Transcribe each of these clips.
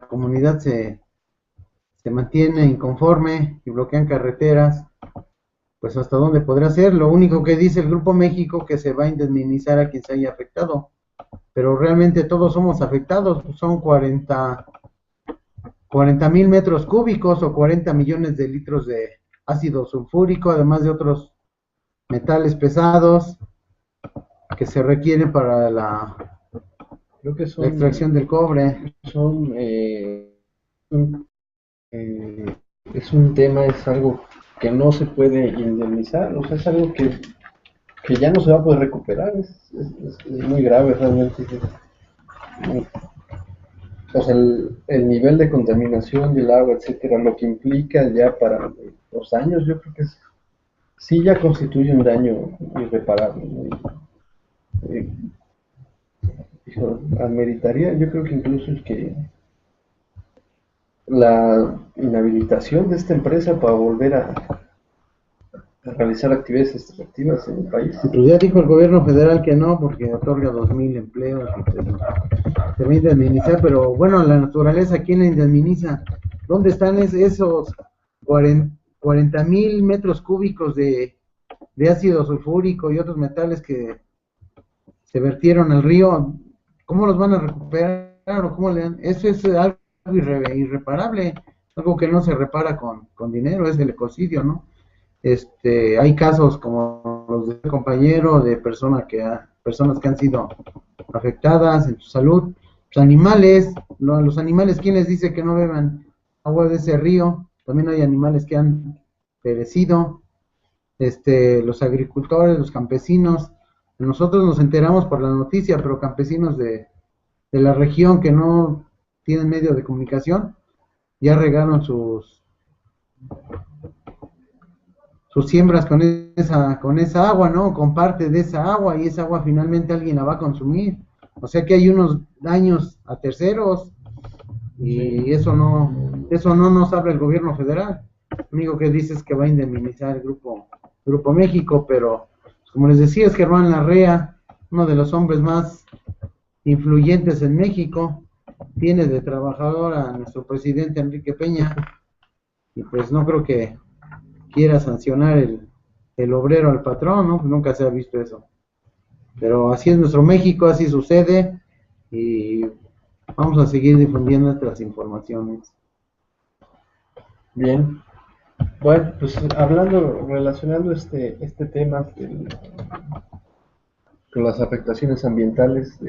comunidad se mantiene inconforme y bloquean carreteras, pues hasta dónde podrá ser. Lo único que dice el Grupo México que se va a indemnizar a quien se haya afectado, pero realmente todos somos afectados, pues son 40,000 metros cúbicos o 40 millones de litros de ácido sulfúrico, además de otros metales pesados que se requieren para Creo que la extracción del cobre. son un, eh, es un tema, es algo que no se puede indemnizar, o sea, es algo que ya no se va a poder recuperar, es muy grave realmente. O sea, el nivel de contaminación del agua, etcétera, lo que implica ya para los años, yo creo que sí ya constituye un daño irreparable, ¿no? Eh, ameritaría, yo creo que incluso el que la inhabilitación de esta empresa para volver a realizar actividades extractivas en el país. Pues ya dijo el gobierno federal que no, porque otorga 2,000 empleos y pues no, se va a indemnizar, pero bueno, la naturaleza, ¿quién la indemniza? ¿Dónde están esos 40,000 metros cúbicos de ácido sulfúrico y otros metales que se vertieron al río? ¿Cómo los van a recuperar o cómo le dan? Eso es algo irreparable, algo que no se repara con dinero, es el ecocidio, ¿no? Hay casos como los del compañero, de personas que han sido afectadas en su salud. Los animales, los animales, ¿quién les dice que no beban agua de ese río? También hay animales que han perecido. Los agricultores, los campesinos. Nosotros nos enteramos por la noticia, pero campesinos de la región que no tienen medio de comunicación ya regaron sus siembras con esa agua, ¿no? Con parte de esa agua y esa agua finalmente alguien la va a consumir. O sea que hay unos daños a terceros Sí. y eso no nos habla el gobierno federal. Lo único que dice es que va a indemnizar el Grupo México, pero como les decía, es Germán Larrea, uno de los hombres más influyentes en México, tiene de trabajador a nuestro presidente Enrique Peña y pues no creo que quiera sancionar el obrero al patrón, ¿no? Nunca se ha visto eso. Pero así es nuestro México, así sucede y vamos a seguir difundiendo nuestras informaciones. Bien, bueno, pues hablando, relacionando este tema con las afectaciones ambientales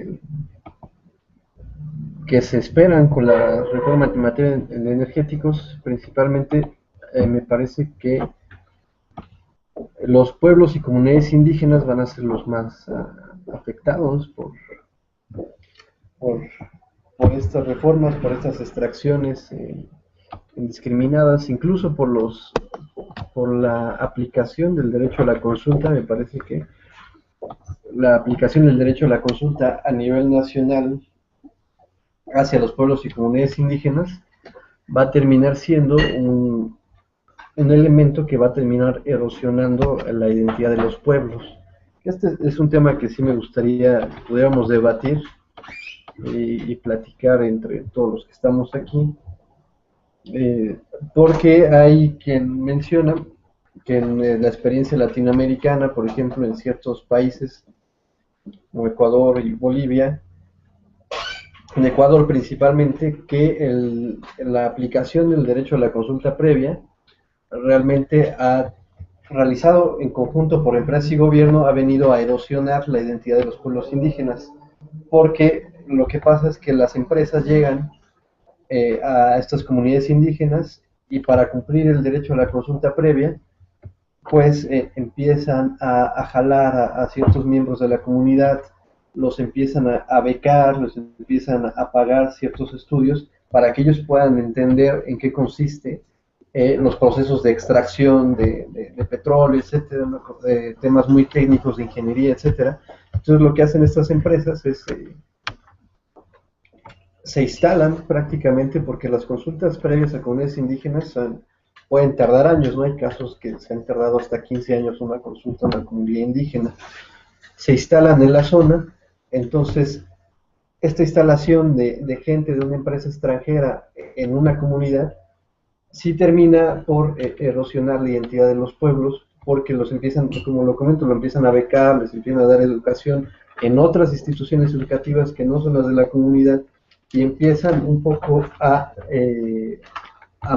que se esperan con la reforma en materia de energéticos, principalmente me parece que los pueblos y comunidades indígenas van a ser los más afectados por, por estas reformas, por estas extracciones indiscriminadas, incluso por la aplicación del derecho a la consulta. Me parece que la aplicación del derecho a la consulta a nivel nacional hacia los pueblos y comunidades indígenas va a terminar siendo un elemento que va a terminar erosionando la identidad de los pueblos. Este es un tema que sí me gustaría pudiéramos debatir y platicar entre todos los que estamos aquí, porque hay quien menciona que en la experiencia latinoamericana, por ejemplo, en ciertos países como Ecuador y Bolivia, en Ecuador principalmente, que la aplicación del derecho a la consulta previa realmente ha realizado en conjunto por empresas y gobierno ha venido a erosionar la identidad de los pueblos indígenas, porque lo que pasa es que las empresas llegan a estas comunidades indígenas y para cumplir el derecho a la consulta previa, pues empiezan a jalar a ciertos miembros de la comunidad, los empiezan a becar, los empiezan a pagar ciertos estudios para que ellos puedan entender en qué consiste los procesos de extracción de petróleo, etcétera, temas muy técnicos de ingeniería, etcétera. Entonces lo que hacen estas empresas es se instalan prácticamente porque las consultas previas a comunidades indígenas pueden tardar años, ¿no? Hay casos que se han tardado hasta 15 años una consulta a una comunidad indígena. Se instalan en la zona, entonces esta instalación de gente de una empresa extranjera en una comunidad sí termina por erosionar la identidad de los pueblos, porque los empiezan, como lo comento, lo empiezan a becar, les empiezan a dar educación en otras instituciones educativas que no son las de la comunidad, y empiezan un poco a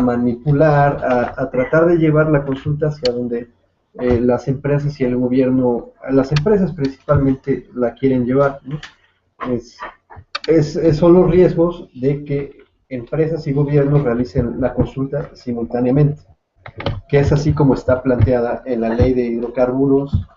manipular, a tratar de llevar la consulta hacia donde las empresas y el gobierno, las empresas principalmente la quieren llevar, ¿no? Son los riesgos de que empresas y gobiernos realicen la consulta simultáneamente, que es así como está planteada en la ley de hidrocarburos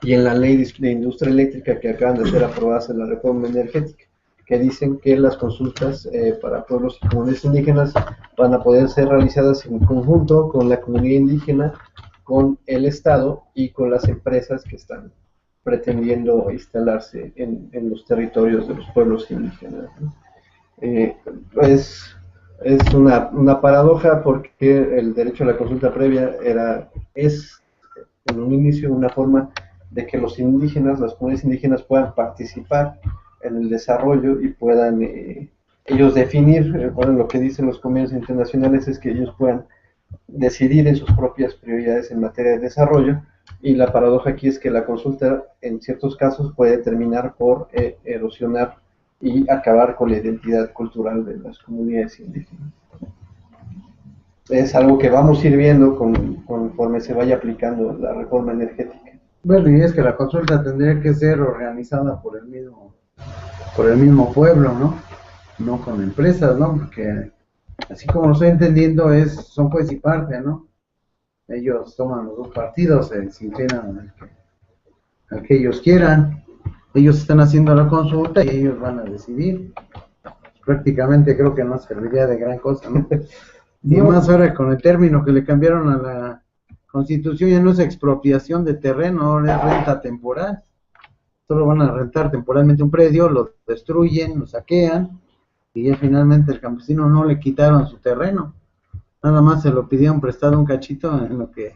y en la ley de industria eléctrica que acaban de ser aprobadas en la reforma energética, que dicen que las consultas para pueblos y comunidades indígenas van a poder ser realizadas en conjunto con la comunidad indígena, con el Estado y con las empresas que están pretendiendo instalarse en los territorios de los pueblos indígenas, ¿no? Es una paradoja porque el derecho a la consulta previa es en un inicio una forma de que los indígenas, las comunidades indígenas puedan participar en el desarrollo y puedan ellos definir, bueno, lo que dicen los convenios internacionales es que ellos puedan decidir en sus propias prioridades en materia de desarrollo, y la paradoja aquí es que la consulta en ciertos casos puede terminar por erosionar y acabar con la identidad cultural de las comunidades indígenas. Es algo que vamos a ir viendo conforme se vaya aplicando la reforma energética. Bueno, y es que la consulta tendría que ser organizada por el mismo pueblo, ¿no? No con empresas, ¿no? Porque así como lo estoy entendiendo, son juez y parte, ¿no? Ellos toman los dos partidos, se inclinan al que ellos quieran. Ellos están haciendo la consulta y ellos van a decidir. Prácticamente creo que no serviría de gran cosa, ¿no? Y más ahora con el término que le cambiaron a la Constitución, ya no es expropiación de terreno, ahora es renta temporal. Solo van a rentar temporalmente un predio, lo destruyen, lo saquean, y ya finalmente el campesino no le quitaron su terreno. Nada más se lo pidieron prestado un cachito en lo que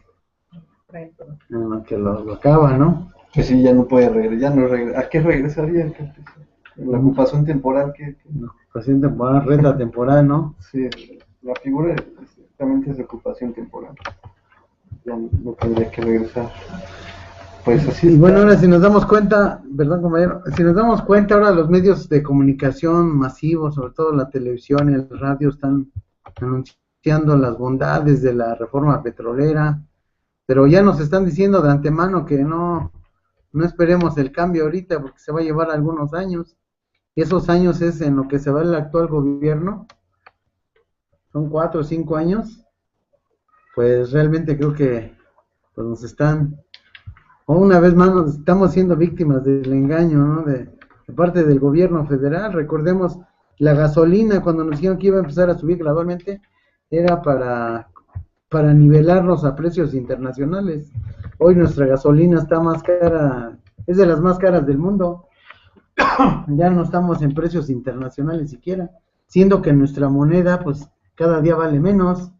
lo acaba, ¿no? Pues sí, ya no puede regresar, ¿a qué regresaría el campesino? La ocupación temporal La ocupación temporal, renta temporal, ¿no? Sí, la figura exactamente es de ocupación temporal. Ya no tendría que regresar. Pues así. Y bueno, ahora si nos damos cuenta, perdón compañero, si nos damos cuenta ahora los medios de comunicación masivos, sobre todo la televisión y el radio, están anunciando las bondades de la reforma petrolera, pero ya nos están diciendo de antemano que no esperemos el cambio ahorita porque se va a llevar algunos años, y esos años es en lo que se va el actual gobierno, son 4 o 5 años, pues realmente creo que pues nos están, o una vez más nos estamos siendo víctimas del engaño, ¿no? de parte del gobierno federal. Recordemos la gasolina, cuando nos dijeron que iba a empezar a subir gradualmente, era para nivelarnos a precios internacionales. Hoy nuestra gasolina está más cara, es de las más caras del mundo. Ya no estamos en precios internacionales siquiera, siendo que nuestra moneda pues cada día vale menos.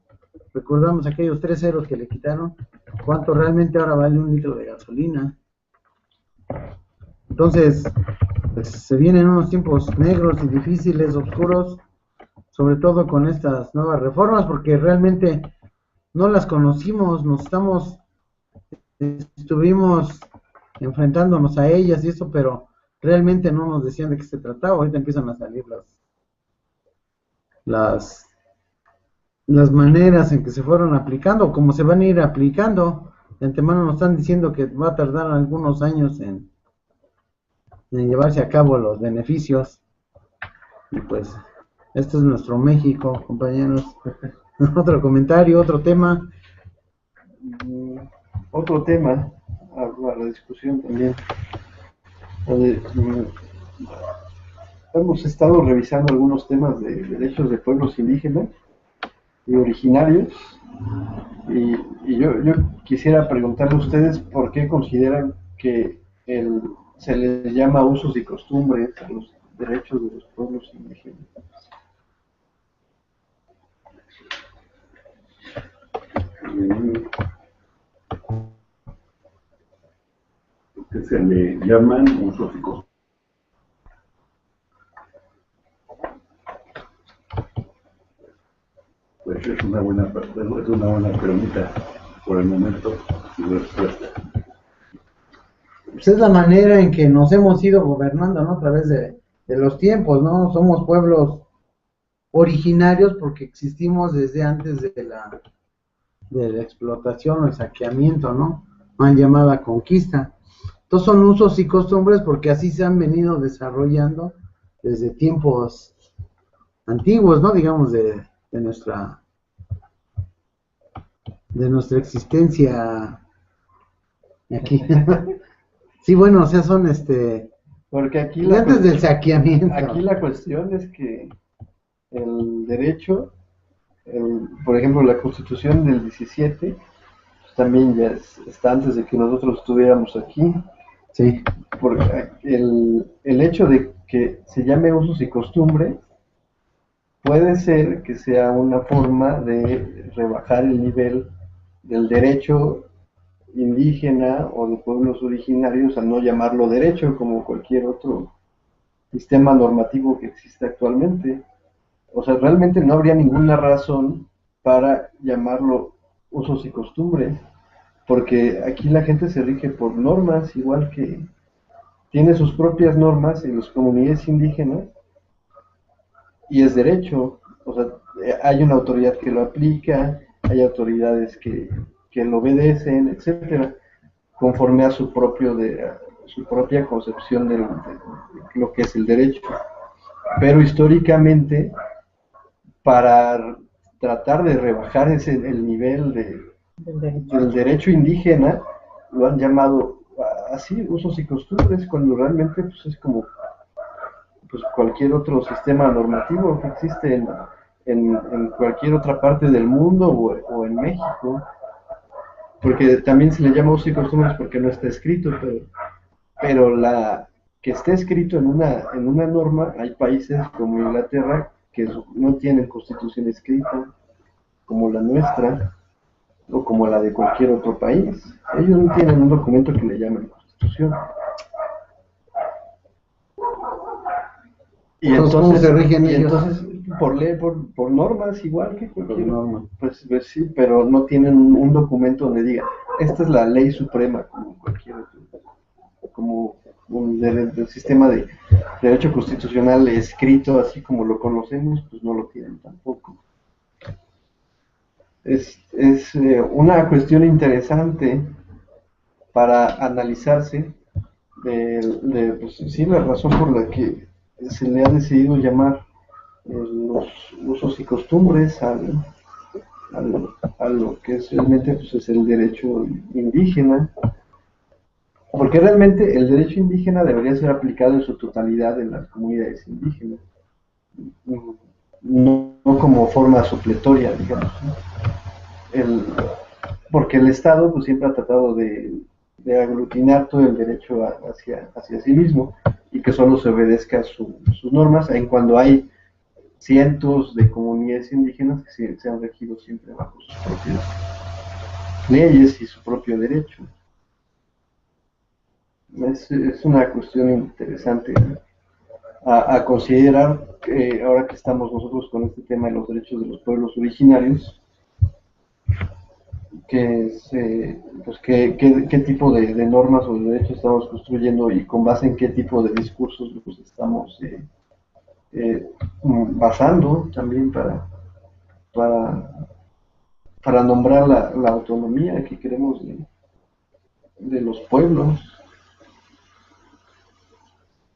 Recordamos aquellos 3 ceros que le quitaron, cuánto realmente ahora vale un litro de gasolina. Entonces pues se vienen unos tiempos negros y difíciles, oscuros, sobre todo con estas nuevas reformas, porque realmente no las conocimos, estuvimos enfrentándonos a ellas y eso, pero realmente no nos decían de qué se trataba. Ahorita empiezan a salir las maneras en que se fueron aplicando, o cómo se van a ir aplicando. De antemano nos están diciendo que va a tardar algunos años en llevarse a cabo los beneficios. Y pues, este es nuestro México, compañeros. Otro comentario, otro tema. Otro tema a la discusión también. Hemos estado revisando algunos temas de derechos de pueblos indígenas y originarios, y yo quisiera preguntarle a ustedes por qué consideran que se les llama usos y costumbres a los derechos de los pueblos indígenas. Que se le llaman usos y costumbres. Pues es una buena pregunta por el momento y respuesta. Pues es la manera en que nos hemos ido gobernando, ¿no? A través de los tiempos, ¿no? Somos pueblos originarios porque existimos desde antes de la explotación o el saqueamiento, ¿no? Mal llamada conquista. Entonces son usos y costumbres porque así se han venido desarrollando desde tiempos antiguos, ¿no? Digamos de nuestra existencia aquí. Sí, bueno, o sea, son Porque aquí antes del saqueamiento. aquí la cuestión es que el derecho, por ejemplo, la Constitución del 17, pues también ya está antes de que nosotros estuviéramos aquí. Sí. Porque el hecho de que se llame usos y costumbres puede ser que sea una forma de rebajar el nivel del derecho indígena o de pueblos originarios, al no llamarlo derecho como cualquier otro sistema normativo que existe actualmente. O sea, realmente no habría ninguna razón para llamarlo usos y costumbres, porque aquí la gente se rige por normas, igual que tiene sus propias normas en las comunidades indígenas, y es derecho. O sea, hay una autoridad que lo aplica, hay autoridades que lo obedecen, etcétera, conforme a su propia concepción de lo que es el derecho. Pero históricamente, para tratar de rebajar el nivel del derecho indígena, lo han llamado así, usos y costumbres, cuando realmente pues, es como pues, cualquier otro sistema normativo que existe en cualquier otra parte del mundo o en México. Porque también se le llama usos y costumbres porque no está escrito, pero la que esté escrito en una norma, hay países como Inglaterra que no tienen constitución escrita, como la nuestra, o como la de cualquier otro país. Ellos no tienen un documento que le llaman constitución. Y entonces, ¿cómo se rigen ellos? entonces por ley, por normas, igual que cualquier norma. Pues sí, pero no tienen un documento donde diga, esta es la ley suprema, como cualquier otro, como del sistema de derecho constitucional escrito, así como lo conocemos, pues no lo tienen tampoco. Es una cuestión interesante para analizarse pues, sí, la razón por la que se le ha decidido llamar los usos y costumbres a lo que realmente pues, es el derecho indígena, porque realmente el derecho indígena debería ser aplicado en su totalidad en las comunidades indígenas, no como forma supletoria, digamos, ¿no? Porque el Estado pues, siempre ha tratado de aglutinar todo el derecho hacia sí mismo y que solo se obedezca sus normas, en cuando hay cientos de comunidades indígenas que se han regido siempre bajo sus propias leyes y su propio derecho. Es una cuestión interesante, ¿no? a considerar ahora que estamos nosotros con este tema de los derechos de los pueblos originarios, pues qué tipo de normas o de derechos estamos construyendo y con base en qué tipo de discursos los estamos basando también para nombrar la autonomía que queremos de los pueblos.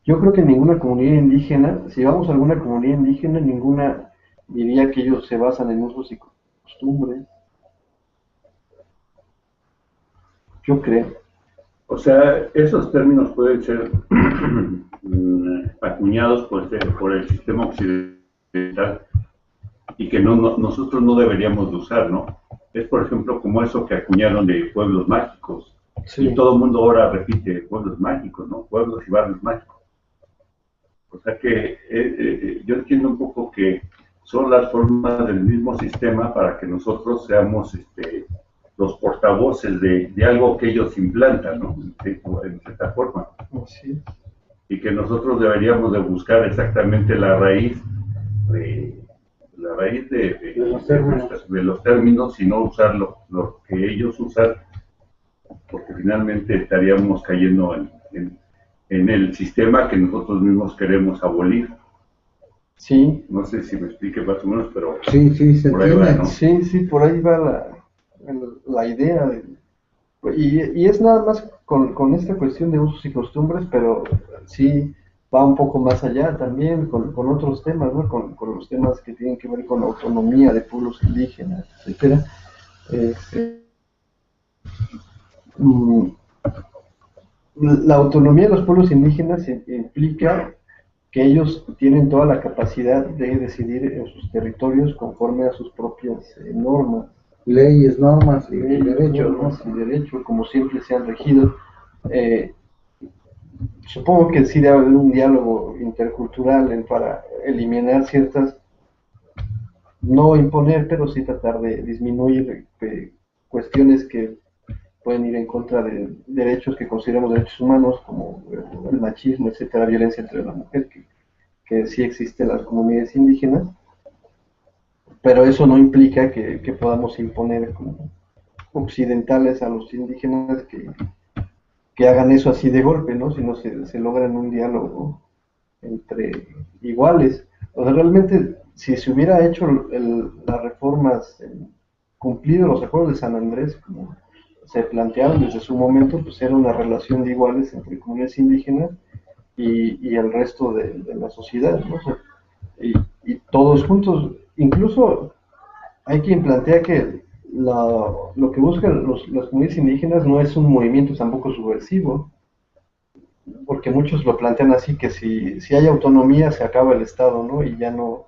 Yo creo que ninguna comunidad indígena, si vamos a alguna comunidad indígena, ninguna diría que ellos se basan en usos y costumbres. Yo creo. O sea, esos términos pueden ser acuñados por el sistema occidental y que nosotros no deberíamos de usar, ¿no? Es, por ejemplo, como eso que acuñaron de pueblos mágicos. Sí. Y todo el mundo ahora repite pueblos mágicos, ¿no? Pueblos y barrios mágicos. O sea que yo entiendo un poco que son las formas del mismo sistema para que nosotros seamos los portavoces de algo que ellos implantan, ¿no? En cierta forma. Sí. Y que nosotros deberíamos de buscar exactamente la raíz de la raíz de los términos y no usar lo que ellos usan, porque finalmente estaríamos cayendo en el sistema que nosotros mismos queremos abolir. Sí. No sé si me explique más o menos, pero sí, se por ahí va, entiende. ¿no? Sí, sí, por ahí va la idea. Y es nada más con esta cuestión de usos y costumbres, pero sí va un poco más allá también con otros temas, ¿no? Con los temas que tienen que ver con la autonomía de pueblos indígenas, etcétera. Mm, la autonomía de los pueblos indígenas implica que ellos tienen toda la capacidad de decidir en sus territorios conforme a sus propias normas. Leyes, normas y derechos, normas y derechos, como siempre se han regido. Supongo que sí debe haber un diálogo intercultural para eliminar ciertas, no imponer, pero sí tratar de disminuir cuestiones que pueden ir en contra de derechos que consideramos derechos humanos, como el machismo, etcétera, la violencia entre la mujer, que sí existe en las comunidades indígenas, pero eso no implica que podamos imponer como occidentales a los indígenas que hagan eso así de golpe, ¿no? Sino se logra en un diálogo entre iguales. O sea, realmente, si se hubiera hecho las reformas, cumplido los acuerdos de San Andrés, como se plantearon desde su momento, pues era una relación de iguales entre comunidades indígenas y el resto de la sociedad, ¿no? O sea, y todos juntos, incluso hay quien plantea que lo que buscan las comunidades indígenas no es un movimiento tampoco subversivo, porque muchos lo plantean así, que si hay autonomía se acaba el Estado, ¿no? Y ya no,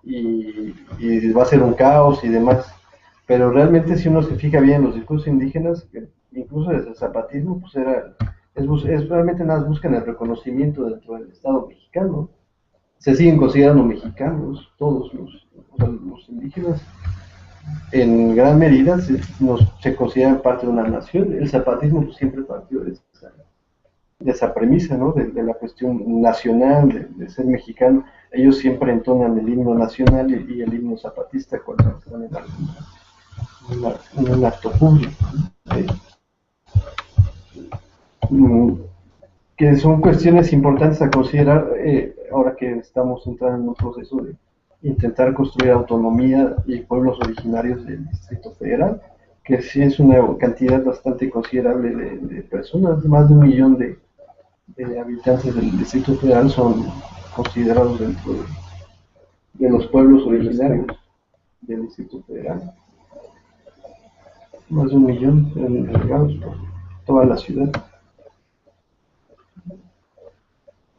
y va a ser un caos y demás. Pero realmente si uno se fija bien en los discursos indígenas, incluso desde el zapatismo, pues es realmente nada más buscan el reconocimiento dentro del Estado mexicano. Se siguen considerando mexicanos, todos los indígenas en gran medida se consideran parte de una nación. El zapatismo pues, siempre partió de esa premisa, ¿no? De la cuestión nacional, de ser mexicano. Ellos siempre entonan el himno nacional y el himno zapatista cuando están en un acto público. Que son cuestiones importantes a considerar ahora que estamos entrando en un proceso de intentar construir autonomía y pueblos originarios del Distrito Federal, que sí es una cantidad bastante considerable de personas, más de 1 millón de habitantes del Distrito Federal son considerados dentro de los pueblos originarios del Distrito Federal. Más de 1 millón regados por toda la ciudad.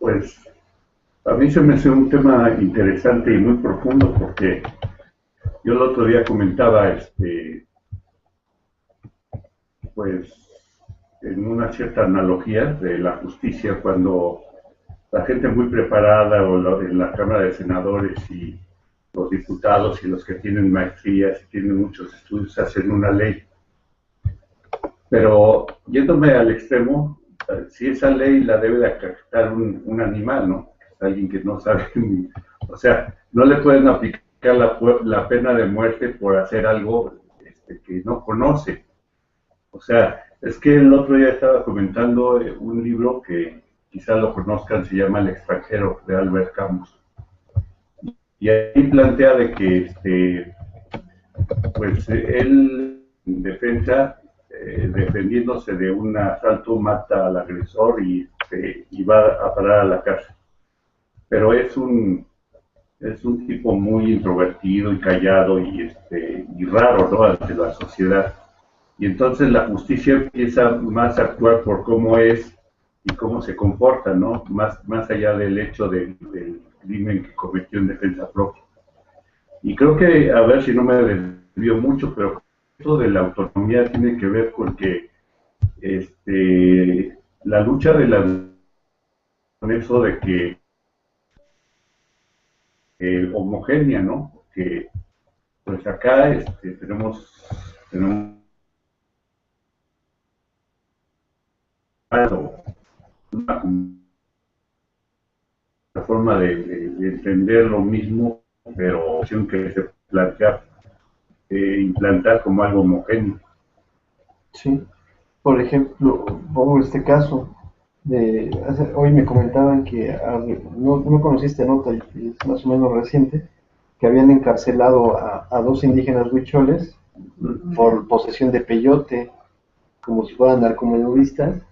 Pues a mí se me hace un tema interesante y muy profundo porque yo el otro día comentaba, pues, en una cierta analogía de la justicia, cuando la gente muy preparada en la Cámara de Senadores y los diputados y los que tienen maestrías y tienen muchos estudios hacen una ley. Pero yéndome al extremo, si esa ley la debe de acatar un animal, ¿no? Alguien que no sabe, o sea, no le pueden aplicar la pena de muerte por hacer algo que no conoce. O sea, es que el otro día estaba comentando un libro que quizás lo conozcan, se llama El extranjero, de Albert Camus. Y ahí plantea de que, pues él en defensa, defendiéndose de un asalto, mata al agresor y va a parar a la cárcel. Pero es un tipo muy introvertido y callado y raro, ¿no? Ante la sociedad. Y entonces la justicia empieza más a actuar por cómo es y cómo se comporta, ¿no? Más allá del hecho del crimen que cometió en defensa propia. Y creo que, a ver si no me desvío mucho, pero esto de la autonomía tiene que ver con que la lucha con eso de que homogénea, ¿no? Que pues acá tenemos una forma de entender lo mismo pero opción que se plantea implantar como algo homogéneo. Sí. Por ejemplo, pongo este caso. Hoy me comentaban que no conociste nota, y es más o menos reciente, que habían encarcelado a dos indígenas huicholes por posesión de peyote, como si fueran narcomenudistas,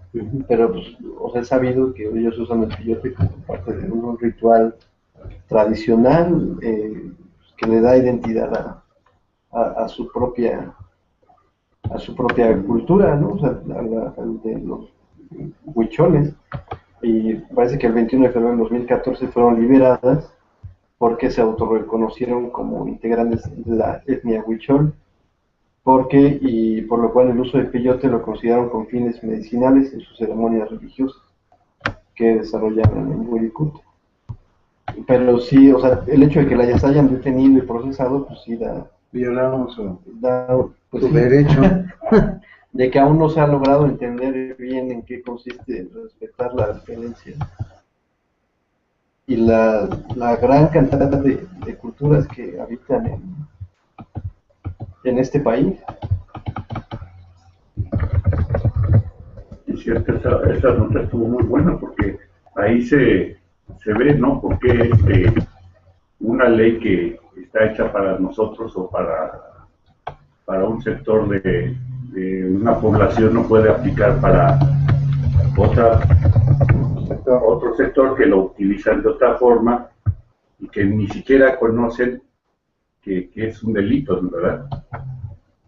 pero pues, o sea, es sabido que ellos usan el peyote como parte de un ritual tradicional que le da identidad a su propia cultura, ¿no? O sea, al de los huicholes. Y parece que el 21 de febrero de 2014 fueron liberadas porque se autorreconocieron como integrantes de la etnia huichol, y por lo cual el uso de peyote lo consideraron con fines medicinales en sus ceremonias religiosas que desarrollaron en Wirikut. Pero sí, o sea, el hecho de que las hayan detenido y procesado, pues sí Violaron pues su sí, derecho. de que aún no se ha logrado entender bien en qué consiste respetar la diferencia y la gran cantidad de culturas que habitan en este país. Y cierto, esa nota estuvo muy buena porque ahí se ve, ¿no? Porque una ley que está hecha para nosotros o para un sector de una población no puede aplicar para otro sector que lo utilizan de otra forma y que ni siquiera conocen que es un delito, ¿verdad?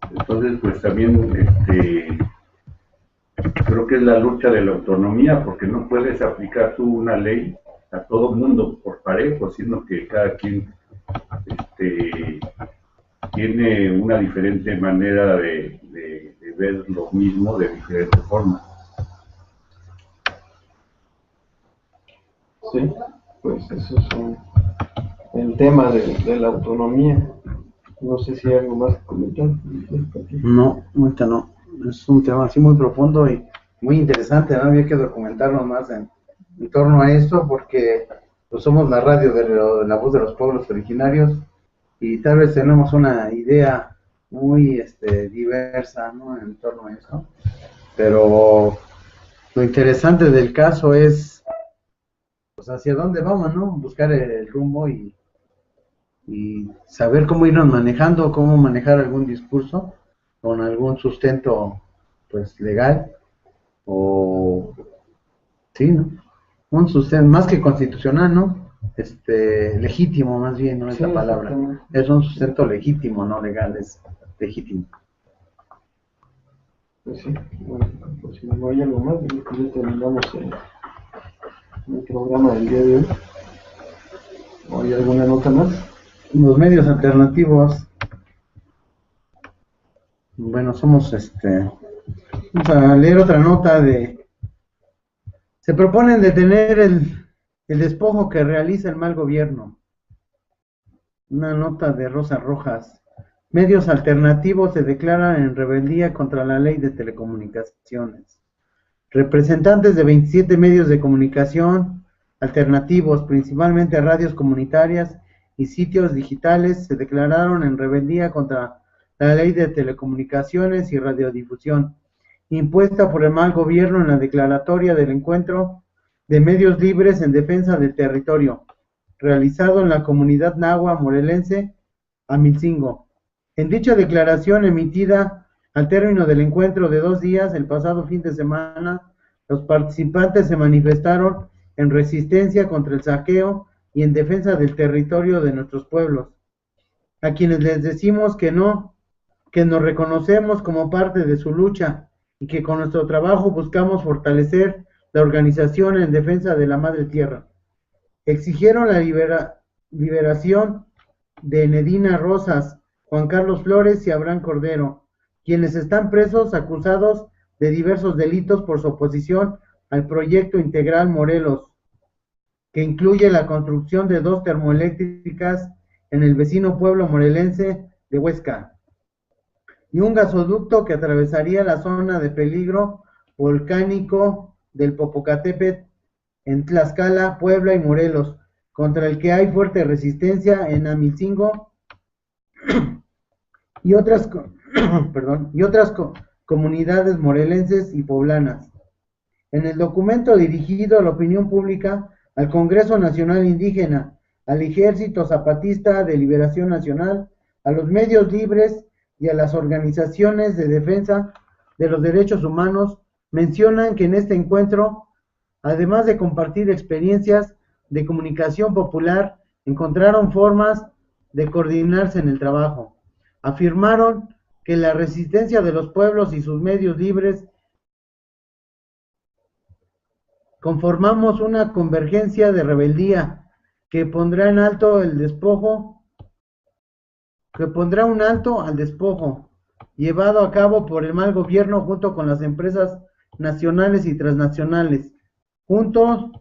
Entonces, pues también creo que es la lucha de la autonomía, porque no puedes aplicar tú una ley a todo mundo por parejo, sino que cada quien tiene una diferente manera de ver lo mismo de diferente forma. Sí, pues eso es el tema de la autonomía. No sé si hay algo más que comentar. No, ahorita no. Es un tema así muy profundo y muy interesante, ¿no? Había que documentarnos más en torno a esto porque pues, somos la radio de la voz de los pueblos originarios y tal vez tenemos una idea muy diversa, ¿no? En torno a eso. Pero lo interesante del caso es pues hacia dónde vamos, ¿no? Buscar el rumbo y saber cómo irnos manejando, cómo manejar algún discurso con algún sustento pues legal o sí, ¿no? Un sustento más que constitucional, ¿no? Legítimo más bien, no es Sí, la palabra. Es un sustento legítimo, no legal, es legítimo. Pues sí, bueno, pues si no hay algo más, ya terminamos el programa del día de hoy. ¿O hay alguna nota más? Los medios alternativos, bueno, somos vamos a leer otra nota se proponen detener el despojo que realiza el mal gobierno. Una nota de Rosa Rojas. Medios alternativos se declaran en rebeldía contra la ley de telecomunicaciones. Representantes de 27 medios de comunicación alternativos, principalmente radios comunitarias y sitios digitales, se declararon en rebeldía contra la ley de telecomunicaciones y radiodifusión, impuesta por el mal gobierno en la declaratoria del encuentro de medios libres en defensa del territorio, realizado en la comunidad nahua morelense Amilcingo. En dicha declaración emitida al término del encuentro de 2 días, el pasado fin de semana, los participantes se manifestaron en resistencia contra el saqueo y en defensa del territorio de nuestros pueblos, a quienes les decimos que no, que nos reconocemos como parte de su lucha y que con nuestro trabajo buscamos fortalecer la organización en defensa de la madre tierra. Exigieron la liberación de Nedina Rosas, Juan Carlos Flores y Abraham Cordero, quienes están presos acusados de diversos delitos por su oposición al proyecto integral Morelos, que incluye la construcción de 2 termoeléctricas en el vecino pueblo morelense de Huesca y un gasoducto que atravesaría la zona de peligro volcánico del Popocatépetl en Tlaxcala, Puebla y Morelos, contra el que hay fuerte resistencia en Amilcingo y otras, perdón, y otras comunidades morelenses y poblanas. En el documento dirigido a la opinión pública, al Congreso Nacional Indígena, al Ejército Zapatista de Liberación Nacional, a los medios libres y a las organizaciones de defensa de los derechos humanos, mencionan que en este encuentro, además de compartir experiencias de comunicación popular, encontraron formas de coordinarse en el trabajo. Afirmaron que la resistencia de los pueblos y sus medios libres conformamos una convergencia de rebeldía que pondrá un alto al despojo llevado a cabo por el mal gobierno junto con las empresas nacionales y transnacionales. Juntos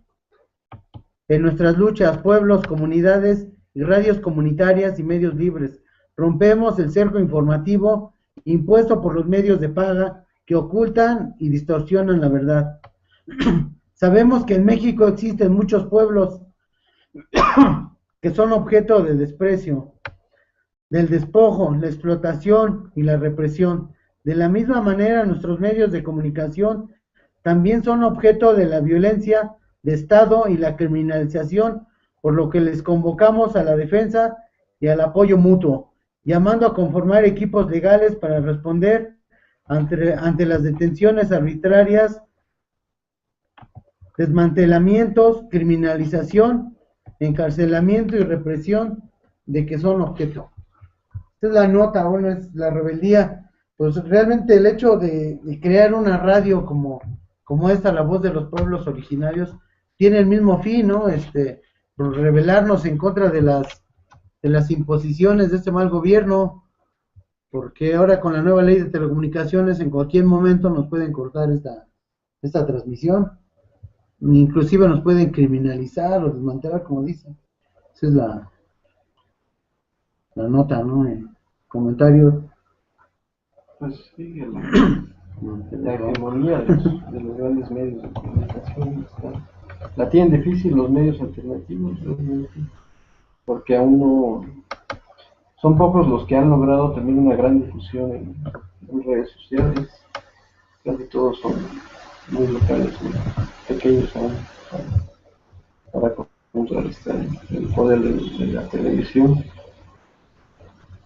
en nuestras luchas, pueblos, comunidades y radios comunitarias y medios libres, rompemos el cerco informativo impuesto por los medios de paga que ocultan y distorsionan la verdad. Sabemos que en México existen muchos pueblos que son objeto del desprecio, del despojo, la explotación y la represión. De la misma manera, nuestros medios de comunicación también son objeto de la violencia de Estado y la criminalización, por lo que les convocamos a la defensa y al apoyo mutuo, llamando a conformar equipos legales para responder ante las detenciones arbitrarias, desmantelamientos, criminalización, encarcelamiento y represión de que son objeto. Esta es la nota, bueno, es la rebeldía. Pues realmente el hecho de crear una radio como esta, La Voz de los Pueblos Originarios, tiene el mismo fin, ¿no? Pues rebelarnos en contra de las imposiciones de este mal gobierno, porque ahora con la nueva ley de telecomunicaciones en cualquier momento nos pueden cortar esta transmisión, inclusive nos pueden criminalizar o desmantelar, como dicen. Esa es la nota, ¿no? El comentario. Pues sí, la hegemonía de los grandes medios de comunicación la tienen difícil los medios alternativos, realmente, porque aún no son pocos los que han logrado también una gran difusión en redes sociales. Casi todos son muy locales, muy pequeños aún, para contrarrestar el poder de la televisión.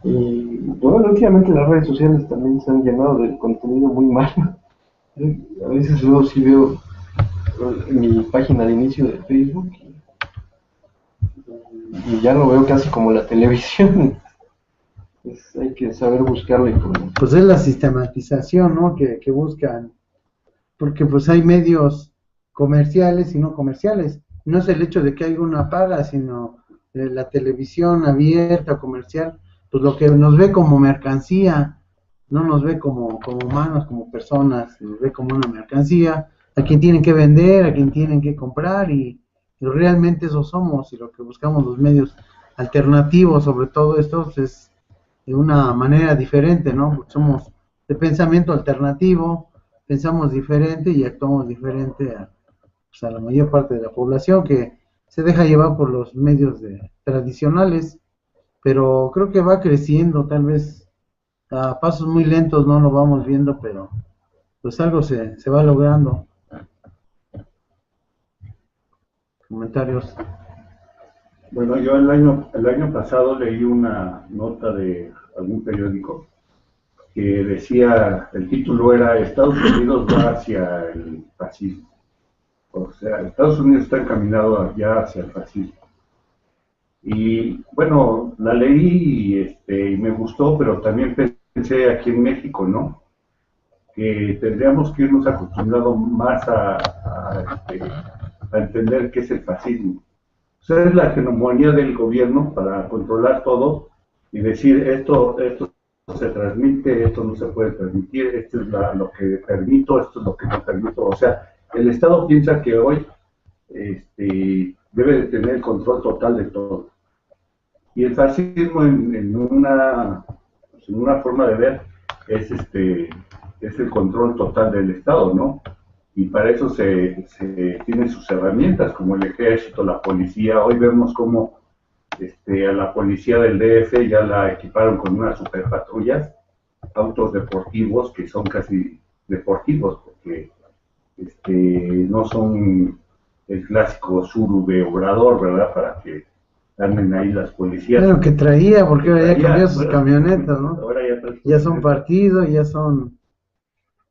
Y bueno, últimamente las redes sociales también se han llenado de contenido muy malo. A veces luego sí veo mi página de inicio de Facebook y ya lo veo casi como la televisión. Hay que saber buscar la información. Pues es la sistematización, ¿no? Que buscan, porque pues hay medios comerciales y no comerciales. No es el hecho de que haya una paga, sino la televisión abierta, comercial, pues lo que nos ve como mercancía, no nos ve como humanos, como personas, nos ve como una mercancía, a quien tienen que vender, a quien tienen que comprar, y realmente eso somos, y lo que buscamos los medios alternativos, sobre todo estos, es de una manera diferente, ¿no? Porque somos de pensamiento alternativo, pensamos diferente y actuamos diferente a la mayor parte de la población que se deja llevar por los medios tradicionales, pero creo que va creciendo, tal vez a pasos muy lentos, no lo vamos viendo, pero pues algo se va logrando. Comentarios. Bueno, yo el año pasado leí una nota de algún periódico que decía, el título era Estados Unidos va hacia el fascismo. O sea, Estados Unidos está encaminado ya hacia el fascismo. Y bueno, la leí y me gustó, pero también pensé aquí en México, ¿no? Que tendríamos que irnos acostumbrando más a entender qué es el fascismo. O sea, es la hegemonía del gobierno para controlar todo y decir esto se transmite, esto no se puede transmitir, esto es lo que permito, esto es lo que no permito. O sea, el Estado piensa que hoy debe de tener el control total de todo. Y el fascismo en una forma de ver es el control total del Estado, ¿no? y para eso se tienen sus herramientas, como el ejército, la policía. Hoy vemos cómo a la policía del DF ya la equiparon con unas superpatrullas, autos deportivos que son casi deportivos, porque no son el clásico Suru de Obrador, ¿verdad? Para que anden ahí las policías. Claro que traía, porque ahora ya Traía, cambió sus bueno, camionetas, ¿no? Ahora ya trae sus Ya son camionetas. partidos, ya son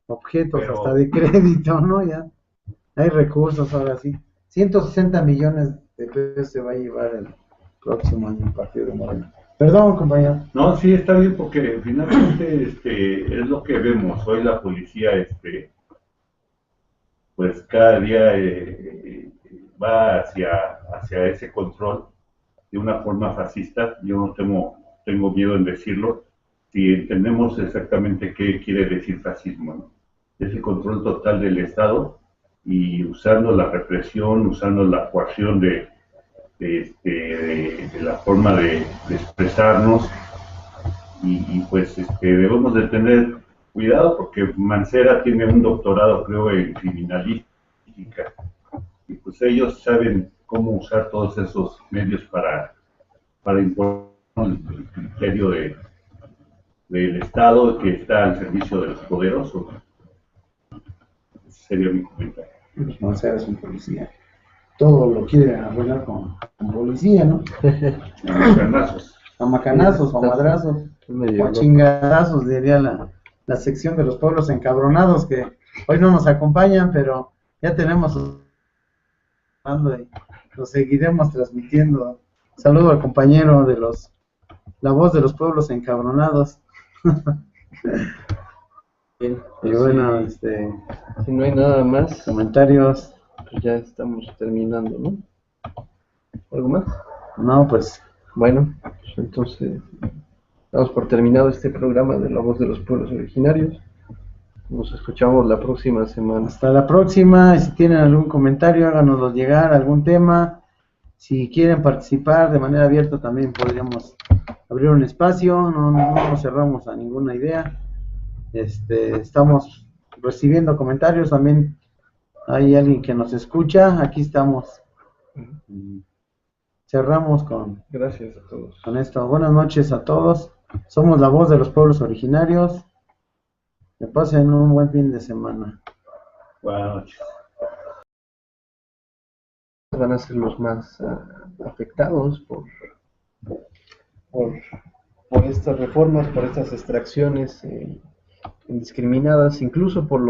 objetos Pero- hasta de crédito, ¿no? Ya hay recursos ahora sí. 160 millones de pesos se va a llevar el próximo año el partido de Morena. Perdón, compañero. No, sí, está bien, porque finalmente es lo que vemos. Hoy la policía, pues cada día va hacia ese control de una forma fascista. Yo no tengo miedo en decirlo, si entendemos exactamente qué quiere decir fascismo, ¿no? Es el control total del Estado y usando la represión, usando la coacción de la forma de expresarnos y pues debemos de tener cuidado porque Mancera tiene un doctorado, creo, en criminalística y pues ellos saben cómo usar todos esos medios para imponer el criterio del Estado que está al servicio de los poderosos. Ese sería mi comentario. Pues Mancera es un policía. Todo lo quiere arreglar con policía, ¿no? Canazos. A macanazos, a madrazos, o a chingadazos, diría la sección de los pueblos encabronados que hoy no nos acompañan, pero ya tenemos y lo seguiremos transmitiendo. Saludo al compañero de la voz de los pueblos encabronados. Bien, Y bueno, si no hay nada más, comentarios. pues ya estamos terminando, ¿no? ¿Algo más? No, pues Bueno, pues entonces damos por terminado este programa de La Voz de los Pueblos Originarios. Nos escuchamos la próxima semana. hasta la próxima. Y si tienen algún comentario, háganoslo llegar, algún tema. Si quieren participar de manera abierta, también podríamos abrir un espacio. No nos cerramos a ninguna idea. Estamos recibiendo comentarios. También hay alguien que nos escucha. Aquí estamos. Cerramos Gracias a todos. con esto. Buenas noches a todos. Somos la voz de los pueblos originarios. Que pasen un buen fin de semana. Buenas noches. Van a ser los más afectados por estas reformas, por estas extracciones indiscriminadas, incluso por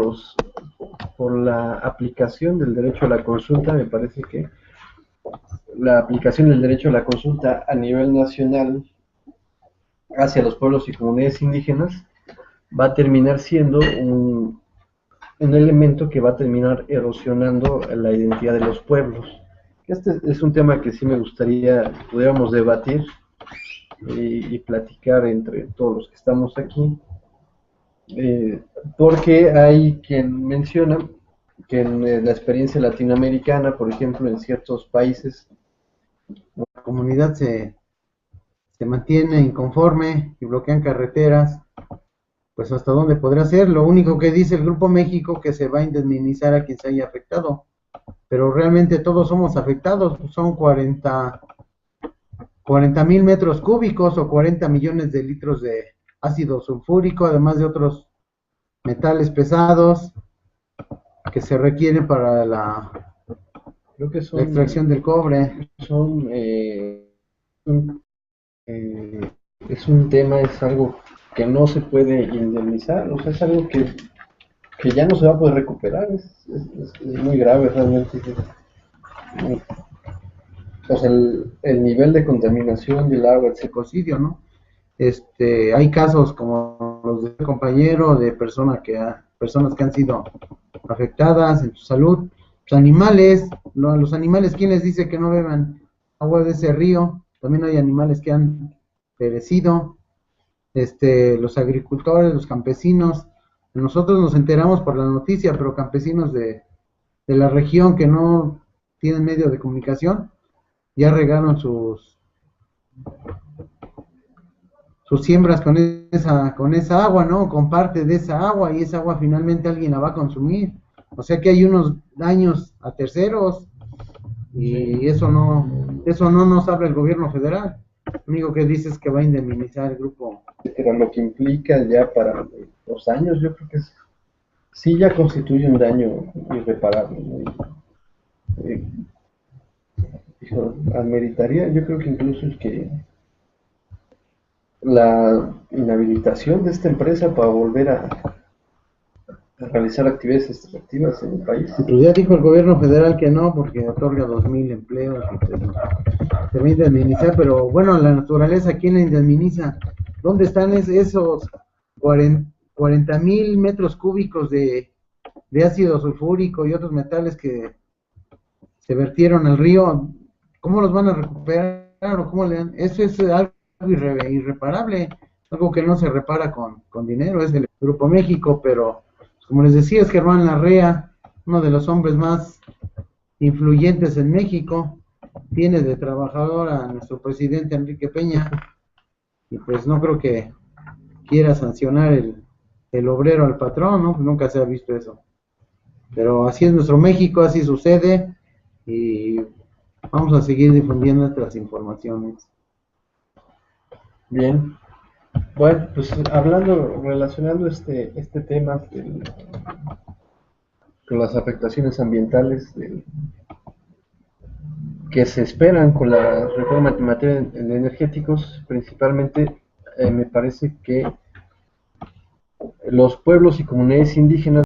la aplicación del derecho a la consulta. Me parece que la aplicación del derecho a la consulta a nivel nacional hacia los pueblos y comunidades indígenas va a terminar siendo un elemento que va a terminar erosionando la identidad de los pueblos. Este es un tema que sí me gustaría pudiéramos debatir y platicar entre todos los que estamos aquí, porque hay quien menciona que en la experiencia latinoamericana, por ejemplo, en ciertos países, La comunidad se mantiene inconforme y bloquean carreteras. Pues hasta dónde podrá ser. Lo único que dice el Grupo México que se va a indemnizar a quien se haya afectado, pero realmente todos somos afectados. Son 40,000 metros cúbicos o 40 millones de litros de ácido sulfúrico, además de otros metales pesados que se requieren para la creo que extracción del cobre. Es un tema, es algo que no se puede indemnizar, o sea, es algo que ya no se va a poder recuperar, es muy grave realmente. O sea, el nivel de contaminación del agua, etc. Ecocidio, ¿no? Hay casos como los del compañero, de personas que han sido afectadas en su salud. Los animales, los animales, ¿quién les dice que no beban agua de ese río? También hay animales que han perecido. Los agricultores, los campesinos, nosotros nos enteramos por la noticia, pero campesinos de la región que no tienen medio de comunicación, ya regaron sus siembras con esa agua, ¿no? Con parte de esa agua, y esa agua finalmente alguien la va a consumir. O sea que hay unos daños a terceros y eso no nos habla el gobierno federal. Lo único que dice es que va a indemnizar el grupo. Pero lo que implica ya para los daños, yo creo que sí ya constituye un daño irreparable, ¿no? Ameritaría, yo creo que incluso es que la inhabilitación de esta empresa para volver a realizar actividades extractivas en el país. Pues ya dijo el gobierno federal que no, porque otorga 2,000 empleos y pues no, se va a indemnizar, pero bueno, la naturaleza, ¿quién la indemniza? ¿Dónde están esos 40,000 metros cúbicos de ácido sulfúrico y otros metales que se vertieron al río? ¿Cómo los van a recuperar o cómo le dan? Eso es algo irreparable, algo que no se repara con dinero, es del Grupo México, pero como les decía, es Germán Larrea, uno de los hombres más influyentes en México, tiene de trabajador a nuestro presidente Enrique Peña, y pues no creo que quiera sancionar el obrero al patrón, ¿no? Nunca se ha visto eso. Pero así es nuestro México, así sucede, y vamos a seguir difundiendo nuestras informaciones. Bien. Bueno, pues relacionando este tema con las afectaciones ambientales que se esperan con la reforma en materia de energéticos, principalmente me parece que los pueblos y comunidades indígenas